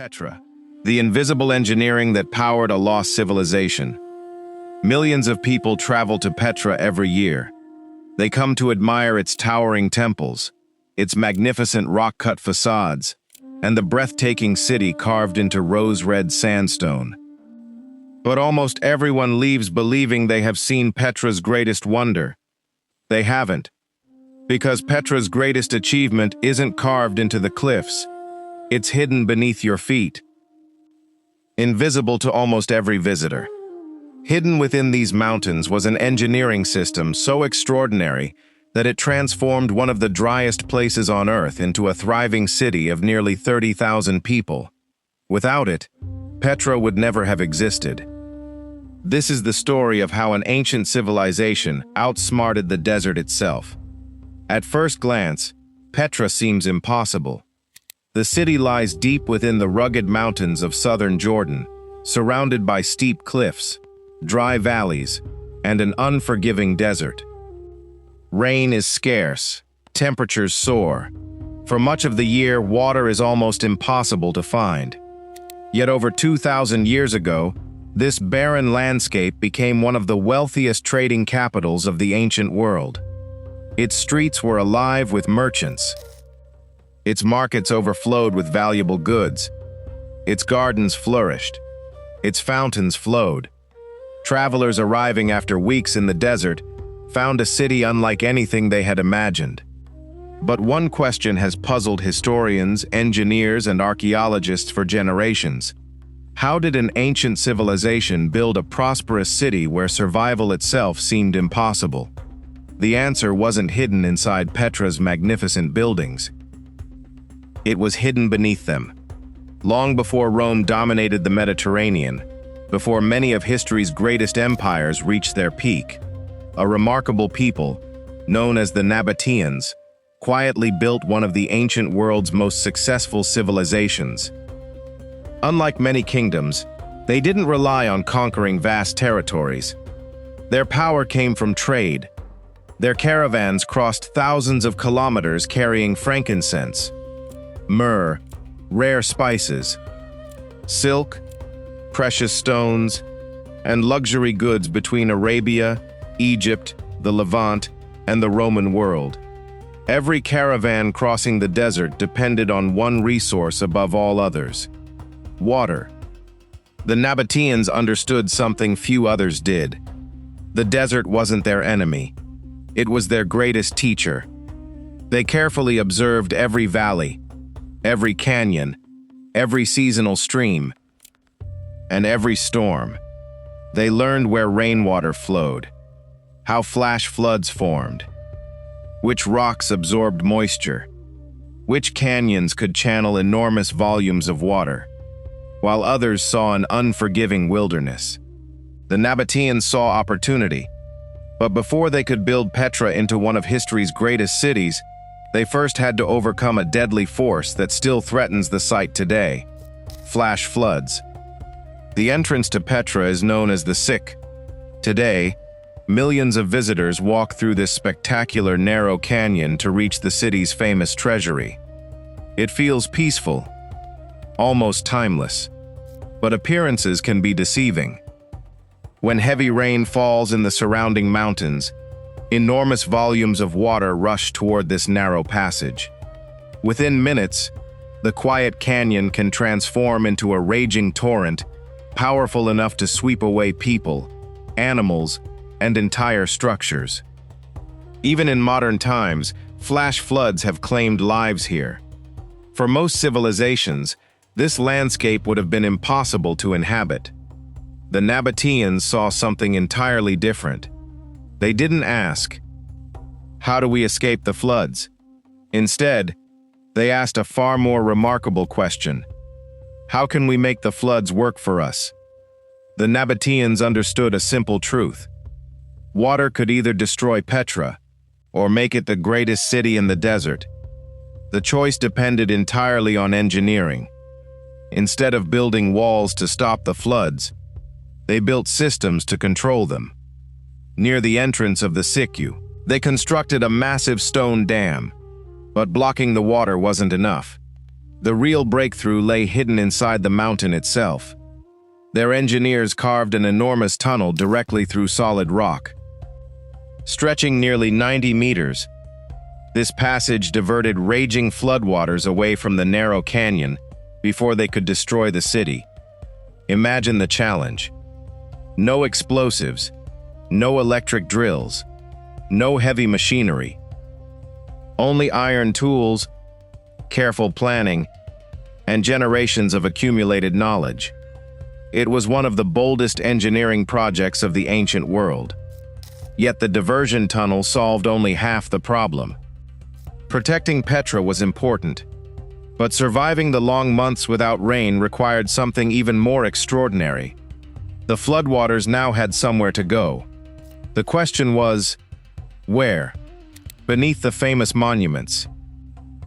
Petra, the invisible engineering that powered a lost civilization. Millions of people travel to Petra every year. They come to admire its towering temples, its magnificent rock-cut facades, and the breathtaking city carved into rose-red sandstone. But almost everyone leaves believing they have seen Petra's greatest wonder. They haven't, because Petra's greatest achievement isn't carved into the cliffs. It's hidden beneath your feet, invisible to almost every visitor. Hidden within these mountains was an engineering system so extraordinary that it transformed one of the driest places on Earth into a thriving city of nearly 30,000 people. Without it, Petra would never have existed. This is the story of how an ancient civilization outsmarted the desert itself. At first glance, Petra seems impossible. The city lies deep within the rugged mountains of southern Jordan, surrounded by steep cliffs, dry valleys, and an unforgiving desert. Rain is scarce, temperatures soar. For much of the year, water is almost impossible to find. Yet over 2,000 years ago, this barren landscape became one of the wealthiest trading capitals of the ancient world. Its streets were alive with merchants. Its markets overflowed with valuable goods. Its gardens flourished. Its fountains flowed. Travelers arriving after weeks in the desert found a city unlike anything they had imagined. But one question has puzzled historians, engineers, and archaeologists for generations. How did an ancient civilization build a prosperous city where survival itself seemed impossible? The answer wasn't hidden inside Petra's magnificent buildings. It was hidden beneath them. Long before Rome dominated the Mediterranean, before many of history's greatest empires reached their peak, a remarkable people, known as the Nabataeans, quietly built one of the ancient world's most successful civilizations. Unlike many kingdoms, they didn't rely on conquering vast territories. Their power came from trade. Their caravans crossed thousands of kilometers carrying frankincense, myrrh, rare spices, silk, precious stones, and luxury goods between Arabia, Egypt, the Levant, and the Roman world. Every caravan crossing the desert depended on one resource above all others: water. The Nabataeans understood something few others did. The desert wasn't their enemy. It was their greatest teacher. They carefully observed every valley, every canyon, every seasonal stream, and every storm. They learned where rainwater flowed, how flash floods formed, which rocks absorbed moisture, which canyons could channel enormous volumes of water, while others saw an unforgiving wilderness. The Nabataeans saw opportunity, but before they could build Petra into one of history's greatest cities, they first had to overcome a deadly force that still threatens the site today: flash floods. The entrance to Petra is known as the Sick. Today, millions of visitors walk through this spectacular narrow canyon to reach the city's famous treasury. It feels peaceful, almost timeless, but appearances can be deceiving. When heavy rain falls in the surrounding mountains, enormous volumes of water rush toward this narrow passage. Within minutes, the quiet canyon can transform into a raging torrent, powerful enough to sweep away people, animals, and entire structures. Even in modern times, flash floods have claimed lives here. For most civilizations, this landscape would have been impossible to inhabit. The Nabataeans saw something entirely different. They didn't ask, "How do we escape the floods?" Instead, they asked a far more remarkable question: "How can we make the floods work for us?" The Nabataeans understood a simple truth: water could either destroy Petra or make it the greatest city in the desert. The choice depended entirely on engineering. Instead of building walls to stop the floods, they built systems to control them. Near the entrance of the Siku, they constructed a massive stone dam, but blocking the water wasn't enough. The real breakthrough lay hidden inside the mountain itself. Their engineers carved an enormous tunnel directly through solid rock. Stretching nearly 90 meters, this passage diverted raging floodwaters away from the narrow canyon before they could destroy the city. Imagine the challenge. No explosives, no electric drills, no heavy machinery. Only iron tools, careful planning, and generations of accumulated knowledge. It was one of the boldest engineering projects of the ancient world. Yet the diversion tunnel solved only half the problem. Protecting Petra was important, but surviving the long months without rain required something even more extraordinary. The floodwaters now had somewhere to go. The question was, where? Beneath the famous monuments,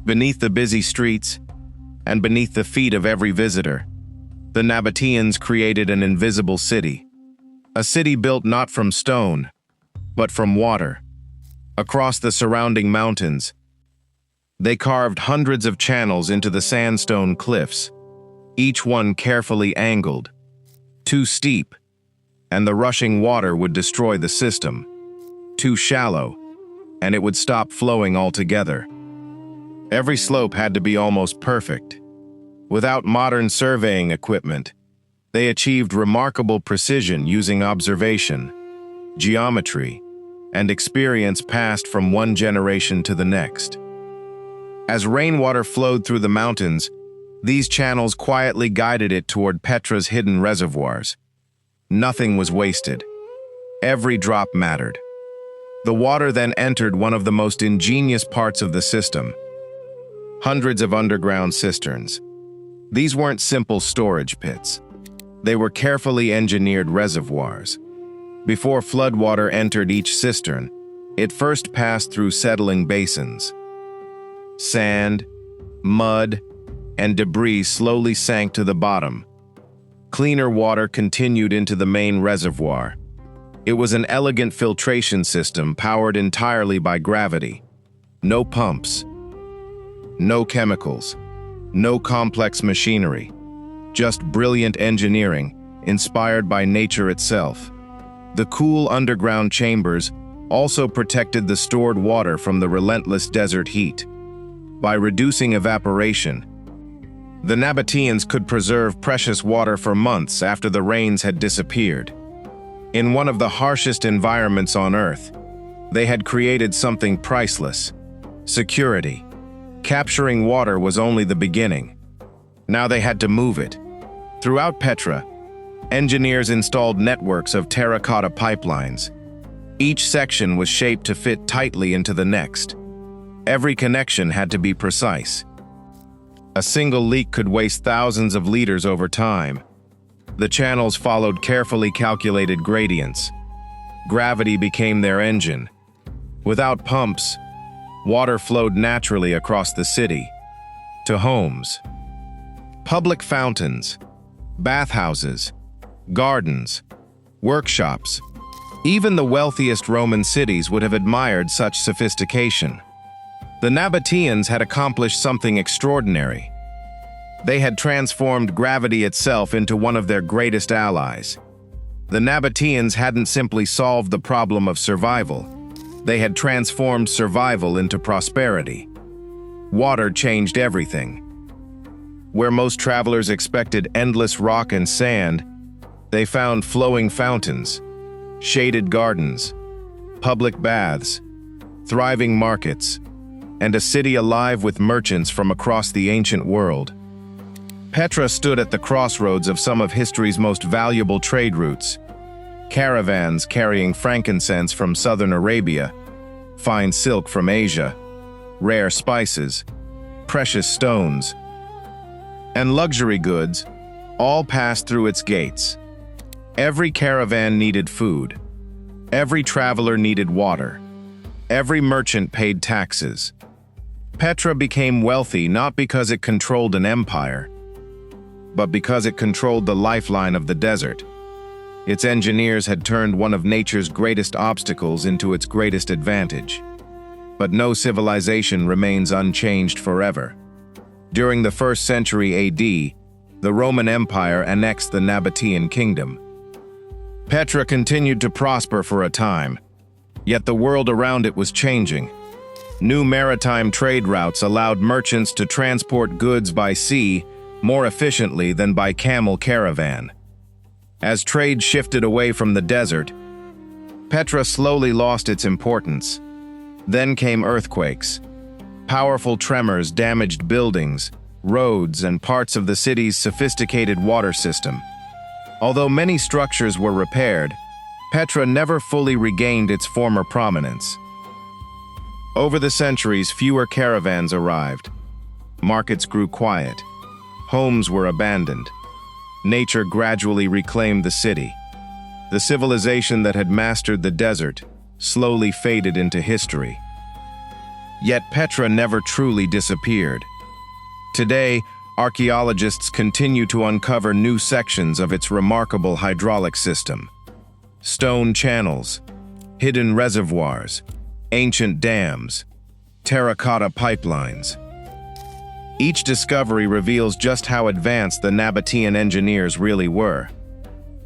beneath the busy streets, and beneath the feet of every visitor, the Nabataeans created an invisible city. A city built not from stone, but from water. Across the surrounding mountains, they carved hundreds of channels into the sandstone cliffs, each one carefully angled. Too steep, and the rushing water would destroy the system. Too shallow, and it would stop flowing altogether. Every slope had to be almost perfect. Without modern surveying equipment, they achieved remarkable precision using observation, geometry, and experience passed from one generation to the next. As rainwater flowed through the mountains, these channels quietly guided it toward Petra's hidden reservoirs. Nothing was wasted. Every drop mattered. The water then entered one of the most ingenious parts of the system: hundreds of underground cisterns. These weren't simple storage pits. They were carefully engineered reservoirs. Before floodwater entered each cistern, it first passed through settling basins. Sand, mud, and debris slowly sank to the bottom. Cleaner water continued into the main reservoir. It was an elegant filtration system powered entirely by gravity. No pumps, no chemicals, no complex machinery, just brilliant engineering inspired by nature itself. The cool underground chambers also protected the stored water from the relentless desert heat. By reducing evaporation, the Nabataeans could preserve precious water for months after the rains had disappeared. In one of the harshest environments on Earth, they had created something priceless: security. Capturing water was only the beginning. Now they had to move it. Throughout Petra, engineers installed networks of terracotta pipelines. Each section was shaped to fit tightly into the next. Every connection had to be precise. A single leak could waste thousands of liters over time. The channels followed carefully calculated gradients. Gravity became their engine. Without pumps, water flowed naturally across the city, to homes. Public fountains, bathhouses, gardens, workshops. Even the wealthiest Roman cities would have admired such sophistication. The Nabataeans had accomplished something extraordinary. They had transformed gravity itself into one of their greatest allies. The Nabataeans hadn't simply solved the problem of survival. They had transformed survival into prosperity. Water changed everything. Where most travelers expected endless rock and sand, they found flowing fountains, shaded gardens, public baths, thriving markets, and a city alive with merchants from across the ancient world. Petra stood at the crossroads of some of history's most valuable trade routes. Caravans carrying frankincense from southern Arabia, fine silk from Asia, rare spices, precious stones, and luxury goods all passed through its gates. Every caravan needed food. Every traveler needed water. Every merchant paid taxes. Petra became wealthy not because it controlled an empire, but because it controlled the lifeline of the desert. Its engineers had turned one of nature's greatest obstacles into its greatest advantage. But no civilization remains unchanged forever. During the 1st century AD, the Roman Empire annexed the Nabataean kingdom. Petra continued to prosper for a time, yet the world around it was changing. New maritime trade routes allowed merchants to transport goods by sea more efficiently than by camel caravan. As trade shifted away from the desert, Petra slowly lost its importance. Then came earthquakes. Powerful tremors damaged buildings, roads, and parts of the city's sophisticated water system. Although many structures were repaired, Petra never fully regained its former prominence. Over the centuries, fewer caravans arrived. Markets grew quiet. Homes were abandoned. Nature gradually reclaimed the city. The civilization that had mastered the desert slowly faded into history. Yet Petra never truly disappeared. Today, archaeologists continue to uncover new sections of its remarkable hydraulic system. Stone channels, hidden reservoirs, ancient dams, terracotta pipelines. Each discovery reveals just how advanced the Nabataean engineers really were.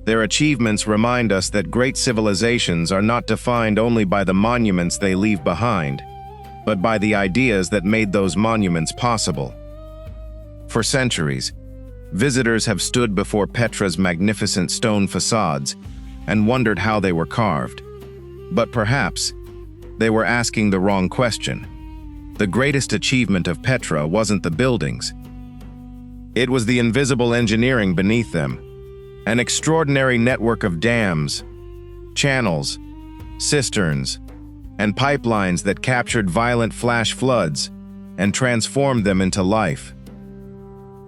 Their achievements remind us that great civilizations are not defined only by the monuments they leave behind, but by the ideas that made those monuments possible. For centuries, visitors have stood before Petra's magnificent stone facades and wondered how they were carved. But perhaps they were asking the wrong question. The greatest achievement of Petra wasn't the buildings. It was the invisible engineering beneath them, an extraordinary network of dams, channels, cisterns, and pipelines that captured violent flash floods and transformed them into life.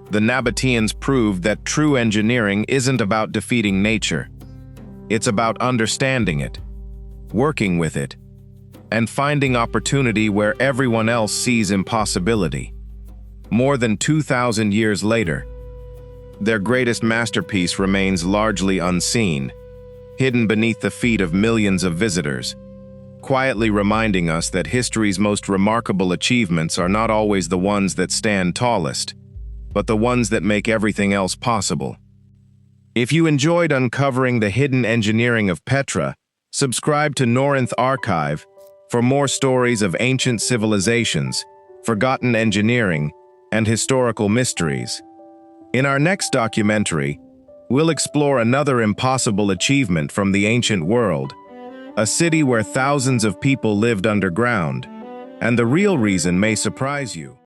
The Nabataeans proved that true engineering isn't about defeating nature. It's about understanding it, working with it, and finding opportunity where everyone else sees impossibility. More than 2,000 years later, their greatest masterpiece remains largely unseen, hidden beneath the feet of millions of visitors, quietly reminding us that history's most remarkable achievements are not always the ones that stand tallest, but the ones that make everything else possible. If you enjoyed uncovering the hidden engineering of Petra, subscribe to Norynth Archive for more stories of ancient civilizations, forgotten engineering, and historical mysteries. In our next documentary, we'll explore another impossible achievement from the ancient world, a city where thousands of people lived underground, and the real reason may surprise you.